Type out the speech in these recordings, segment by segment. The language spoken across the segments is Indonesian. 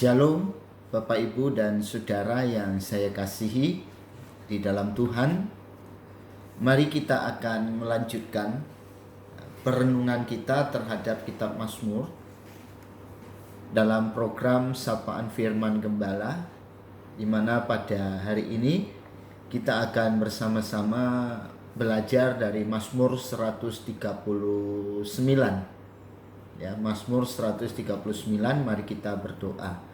Shalom Bapak Ibu dan Saudara yang saya kasihi di dalam Tuhan. Mari kita akan melanjutkan perenungan kita terhadap kitab Mazmur dalam program Sapaan Firman Gembala, di mana pada hari ini kita akan bersama-sama belajar dari Mazmur 139. Ya, Mazmur 139, mari kita berdoa.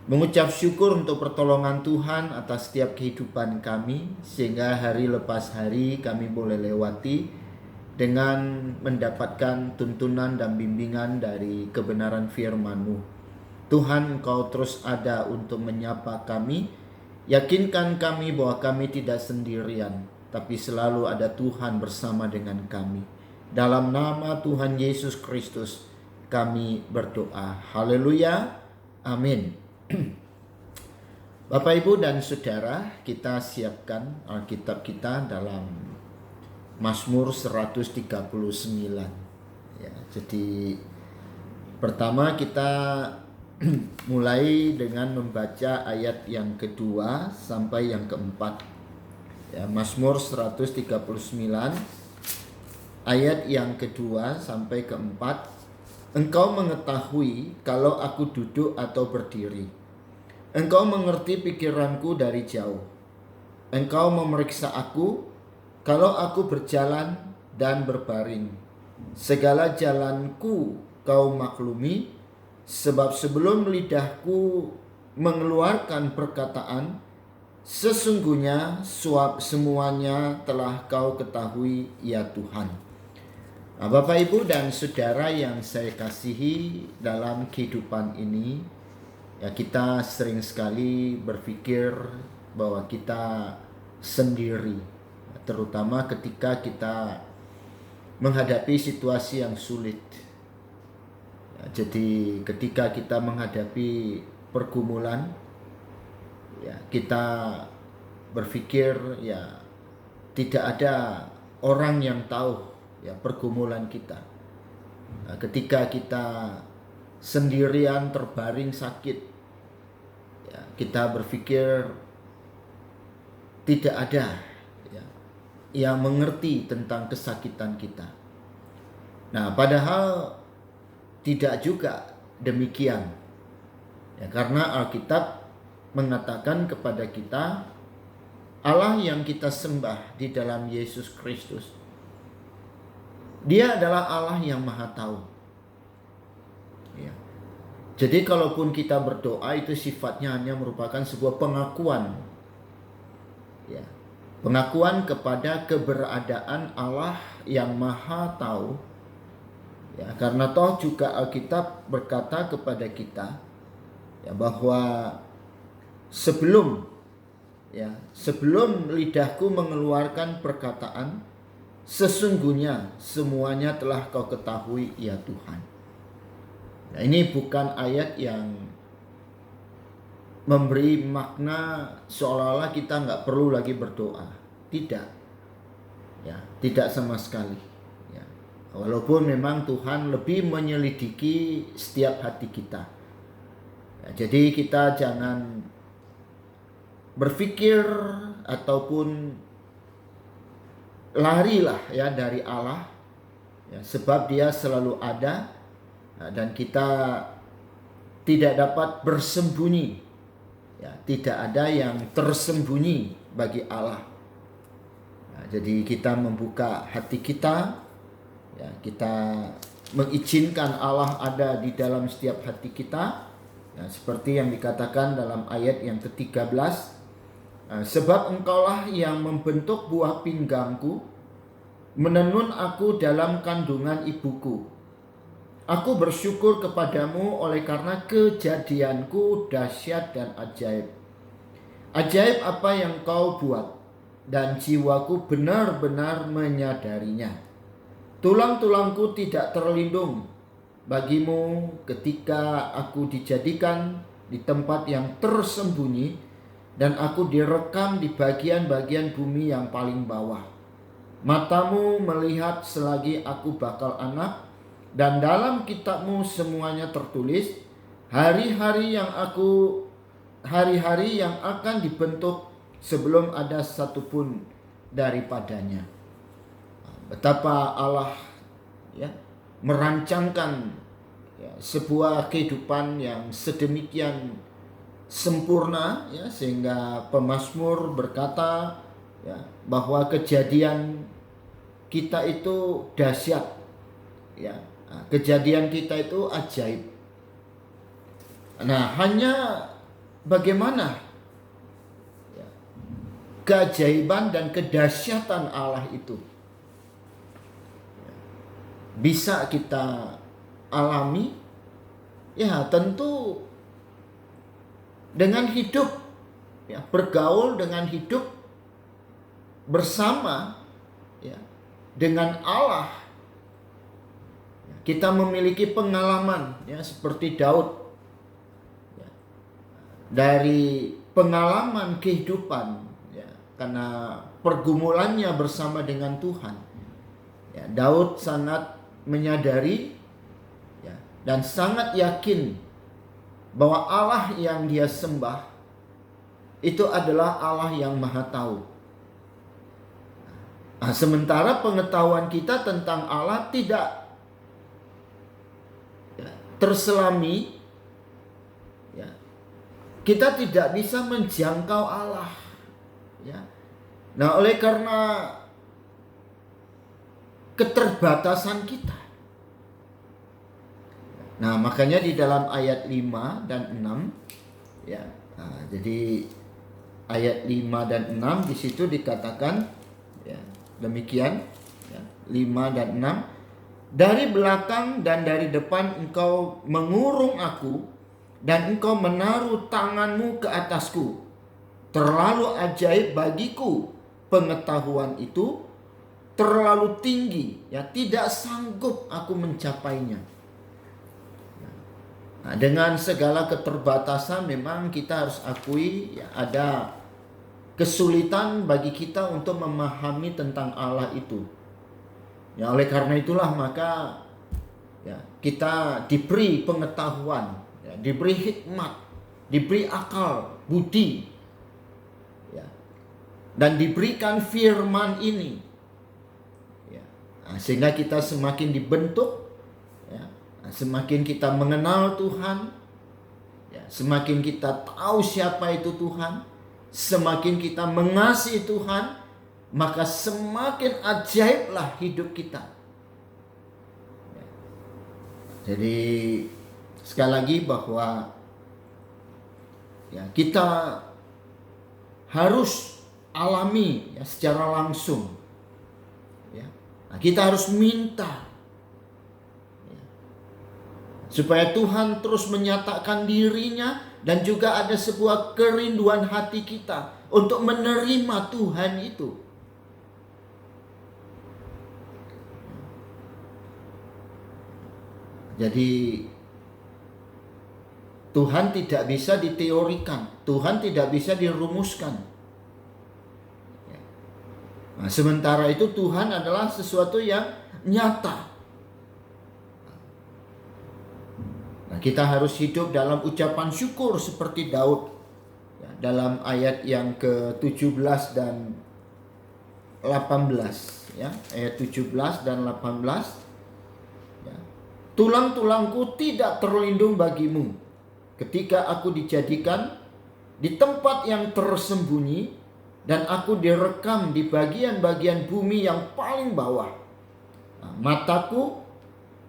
Mengucap syukur untuk pertolongan Tuhan atas setiap kehidupan kami, sehingga hari lepas hari kami boleh lewati dengan mendapatkan tuntunan dan bimbingan dari kebenaran firman-Mu. Tuhan, Engkau terus ada untuk menyapa kami, yakinkan kami bahwa kami tidak sendirian, tapi selalu ada Tuhan bersama dengan kami. Dalam nama Tuhan Yesus Kristus kami berdoa. Haleluya. Amin. Bapak Ibu dan Saudara, kita siapkan Alkitab kita dalam Mazmur 139. Ya, jadi pertama kita mulai dengan membaca ayat yang kedua sampai yang keempat. Ya, Mazmur 139 ayat yang kedua sampai keempat. Engkau mengetahui kalau aku duduk atau berdiri. Engkau mengerti pikiranku dari jauh. Engkau memeriksa aku kalau aku berjalan dan berbaring. Segala jalanku kau maklumi, sebab sebelum lidahku mengeluarkan perkataan, sesungguhnya semuanya telah kau ketahui, ya Tuhan. Nah, Bapak Ibu dan Saudara yang saya kasihi, dalam kehidupan ini ya kita sering sekali berpikir bahwa kita sendiri, terutama ketika kita menghadapi situasi yang sulit. Ya, jadi ketika kita menghadapi pergumulan, ya kita berpikir ya tidak ada orang yang tahu ya pergumulan kita. Nah, ketika kita sendirian terbaring sakit, ya, kita berpikir tidak ada ya yang mengerti tentang kesakitan kita. Nah, padahal tidak juga demikian. Ya, karena Alkitab mengatakan kepada kita, Allah yang kita sembah di dalam Yesus Kristus, Dia adalah Allah yang Maha Tahu. Ya. Jadi kalaupun kita berdoa, itu sifatnya hanya merupakan sebuah pengakuan. Ya. Pengakuan kepada keberadaan Allah yang Maha Tahu. Ya, karena toh juga Alkitab berkata kepada kita ya, bahwa sebelum lidahku mengeluarkan perkataan, sesungguhnya semuanya telah kau ketahui, ya Tuhan. Nah, ini bukan ayat yang memberi makna seolah-olah kita nggak perlu lagi berdoa. Tidak, ya, tidak sama sekali. Ya. Walaupun memang Tuhan lebih menyelidiki setiap hati kita. Ya, jadi kita jangan berpikir ataupun larilah ya dari Allah ya, sebab Dia selalu ada dan kita tidak dapat bersembunyi ya, tidak ada yang tersembunyi bagi Allah. Jadi kita membuka hati kita ya, kita mengizinkan Allah ada di dalam setiap hati kita ya, seperti yang dikatakan dalam ayat yang ke-13. Sebab engkaulah yang membentuk buah pinggangku, menenun aku dalam kandungan ibuku. Aku bersyukur kepadamu oleh karena kejadianku dahsyat dan ajaib. Ajaib apa yang kau buat, dan jiwaku benar-benar menyadarinya. Tulang-tulangku tidak terlindung bagimu ketika aku dijadikan di tempat yang tersembunyi, dan aku direkam di bagian-bagian bumi yang paling bawah. Matamu melihat selagi aku bakal anak, dan dalam kitabmu semuanya tertulis, hari-hari yang akan dibentuk sebelum ada satupun daripadanya. Betapa Allah ya merancangkan ya, sebuah kehidupan yang sedemikian sempurna ya, sehingga pemazmur berkata ya, bahwa kejadian kita itu dahsyat ya. Kejadian kita itu ajaib. Nah, hanya bagaimana ya, keajaiban dan kedahsyatan Allah itu bisa kita alami, ya tentu dengan hidup, ya, bergaul dengan hidup bersama ya, dengan Allah. Kita memiliki pengalaman ya, seperti Daud ya, dari pengalaman kehidupan ya, karena pergumulannya bersama dengan Tuhan ya, Daud sangat menyadari ya, dan sangat yakin bahwa Allah yang dia sembah itu adalah Allah yang Maha Tahu. Nah, sementara pengetahuan kita tentang Allah tidak ya, terselami, ya, kita tidak bisa menjangkau Allah. Ya. Nah, oleh karena keterbatasan kita. Nah, makanya di dalam ayat 5 dan 6 ya. Nah, jadi ayat 5 dan 6 di situ dikatakan ya, demikian ya, 5 dan 6, dari belakang dan dari depan engkau mengurung aku dan engkau menaruh tanganmu ke atasku. Terlalu ajaib bagiku pengetahuan itu, terlalu tinggi ya, tidak sanggup aku mencapainya. Nah, dengan segala keterbatasan memang kita harus akui ya, ada kesulitan bagi kita untuk memahami tentang Allah itu. Ya, oleh karena itulah maka ya, kita diberi pengetahuan, ya, diberi hikmat, diberi akal, budi, ya, dan diberikan firman ini. Nah, sehingga kita semakin dibentuk ya, semakin kita mengenal Tuhan ya, semakin kita tahu siapa itu Tuhan, semakin kita mengasihi Tuhan, maka semakin ajaiblah hidup kita ya. Jadi sekali lagi bahwa ya, kita harus alami ya, secara langsung ya. Nah, kita harus minta ya, supaya Tuhan terus menyatakan dirinya, dan juga ada sebuah kerinduan hati kita untuk menerima Tuhan itu. Jadi Tuhan tidak bisa diteorikan, Tuhan tidak bisa dirumuskan. Nah, sementara itu Tuhan adalah sesuatu yang nyata. Nah, kita harus hidup dalam ucapan syukur seperti Daud ya, dalam ayat yang ke-17 dan 18 ya, ayat 17 dan 18 ya. Tulang-tulangku tidak terlindung bagimu ketika aku dijadikan di tempat yang tersembunyi, dan aku direkam di bagian-bagian bumi yang paling bawah. Nah, mataku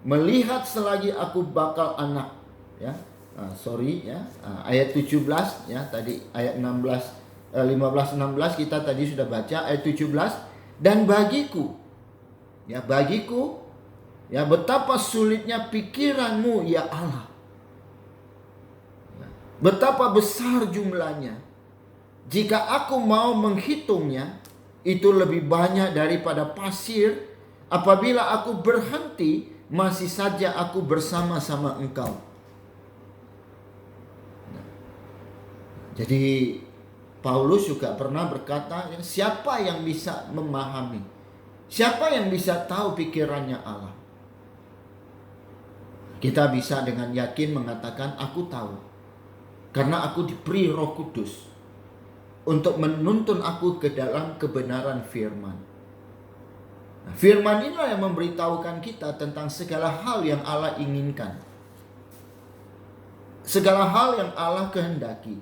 melihat selagi aku bakal anak. Ya, ayat 17 ya, tadi ayat 15-16 kita tadi sudah baca ayat 17. Dan bagiku ya, betapa sulitnya pikiranmu ya Allah. Betapa besar jumlahnya. Jika aku mau menghitungnya, itu lebih banyak daripada pasir. Apabila aku berhenti, masih saja aku bersama-sama engkau. Jadi Paulus juga pernah berkata, siapa yang bisa memahami? Siapa yang bisa tahu pikirannya Allah? Kita bisa dengan yakin mengatakan, aku tahu. Karena aku diberi Roh Kudus untuk menuntun aku ke dalam kebenaran firman. Nah, firman inilah yang memberitahukan kita tentang segala hal yang Allah inginkan. Segala hal yang Allah kehendaki.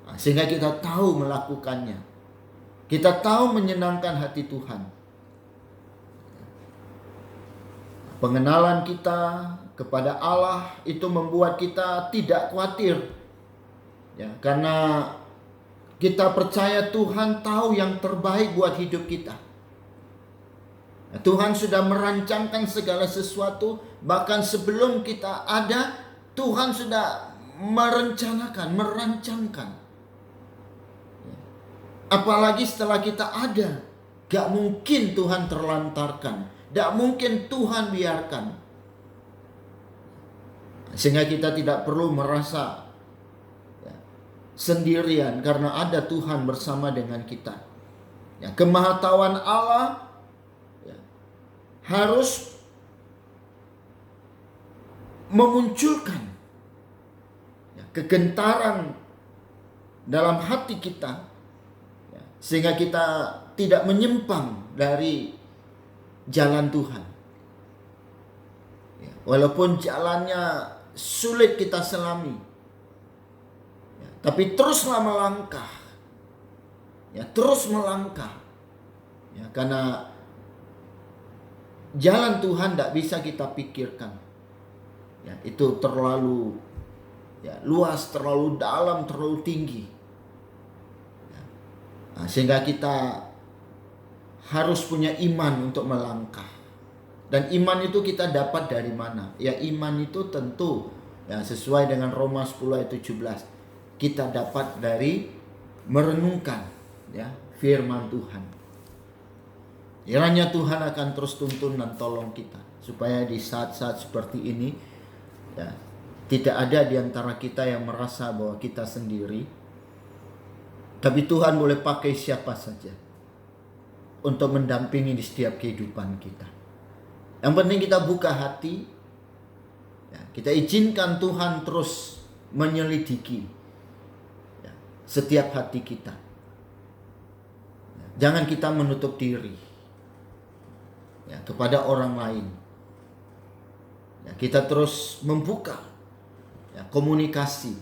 Nah, sehingga kita tahu melakukannya. Kita tahu menyenangkan hati Tuhan. Pengenalan kita kepada Allah itu membuat kita tidak khawatir. Ya, karena kita percaya Tuhan tahu yang terbaik buat hidup kita. Ya, Tuhan sudah merancangkan segala sesuatu, bahkan sebelum kita ada, Tuhan sudah merencanakan, merancangkan. Ya. Apalagi setelah kita ada, gak mungkin Tuhan terlantarkan. Tidak mungkin Tuhan biarkan. Sehingga kita tidak perlu merasa sendirian karena ada Tuhan bersama dengan kita. Ya, kemahatauan Allah harus memunculkan kegentaran dalam hati kita, sehingga kita tidak menyimpang dari jalan Tuhan. Walaupun jalannya sulit kita selami, tapi teruslah melangkah. Terus melangkah. Karena jalan Tuhan tidak bisa kita pikirkan. Itu terlalu luas, terlalu dalam, terlalu tinggi. Sehingga kita harus punya iman untuk melangkah. Dan iman itu kita dapat dari mana? Ya, iman itu tentu sesuai dengan Roma 10 ayat 17. Kita dapat dari merenungkan firman Tuhan. Kiranya Tuhan akan terus tuntun dan tolong kita supaya di saat-saat seperti ini tidak ada di antara kita yang merasa bahwa kita sendiri. Tapi Tuhan boleh pakai siapa saja untuk mendampingi di setiap kehidupan kita. Yang penting kita buka hati, kita izinkan Tuhan terus menyelidiki setiap hati kita. Jangan kita menutup diri kepada orang lain. Kita terus membuka komunikasi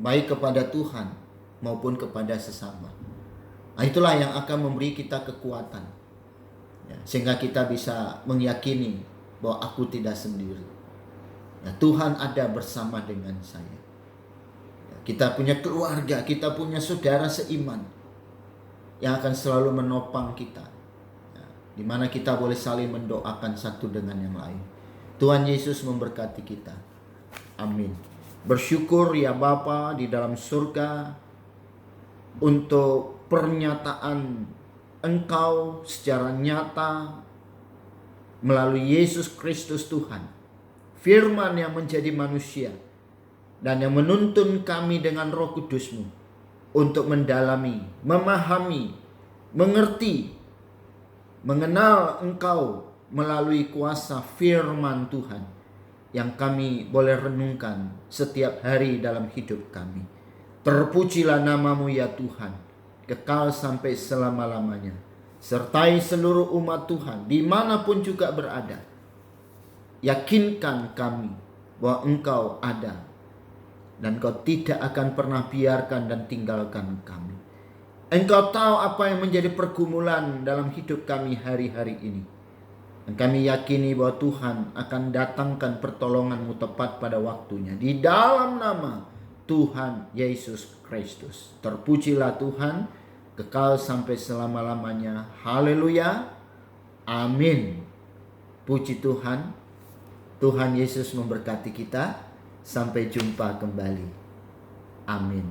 baik kepada Tuhan maupun kepada sesama. Nah, itulah yang akan memberi kita kekuatan, sehingga kita bisa meyakini bahwa aku tidak sendiri. Tuhan ada bersama dengan saya. Kita punya keluarga, kita punya saudara seiman yang akan selalu menopang kita, di mana kita boleh saling mendoakan satu dengan yang lain. Tuhan Yesus memberkati kita. Amin. Bersyukur ya Bapa di dalam surga untuk pernyataan Engkau secara nyata melalui Yesus Kristus Tuhan, firman yang menjadi manusia dan yang menuntun kami dengan Roh Kudus-Mu untuk mendalami, memahami, mengerti, mengenal Engkau melalui kuasa firman Tuhan yang kami boleh renungkan setiap hari dalam hidup kami. Terpujilah nama-Mu ya Tuhan, kekal sampai selama-lamanya. Sertai seluruh umat Tuhan dimanapun juga berada. Yakinkan kami bahwa Engkau ada dan Engkau tidak akan pernah biarkan dan tinggalkan kami. Engkau tahu apa yang menjadi pergumulan dalam hidup kami hari-hari ini. Dan kami yakini bahwa Tuhan akan datangkan pertolongan-Mu tepat pada waktunya. Di dalam nama Tuhan Yesus Kristus. Terpujilah Tuhan, kekal sampai selama-lamanya. Haleluya. Amin. Puji Tuhan. Tuhan Yesus memberkati kita. Sampai jumpa kembali. Amin.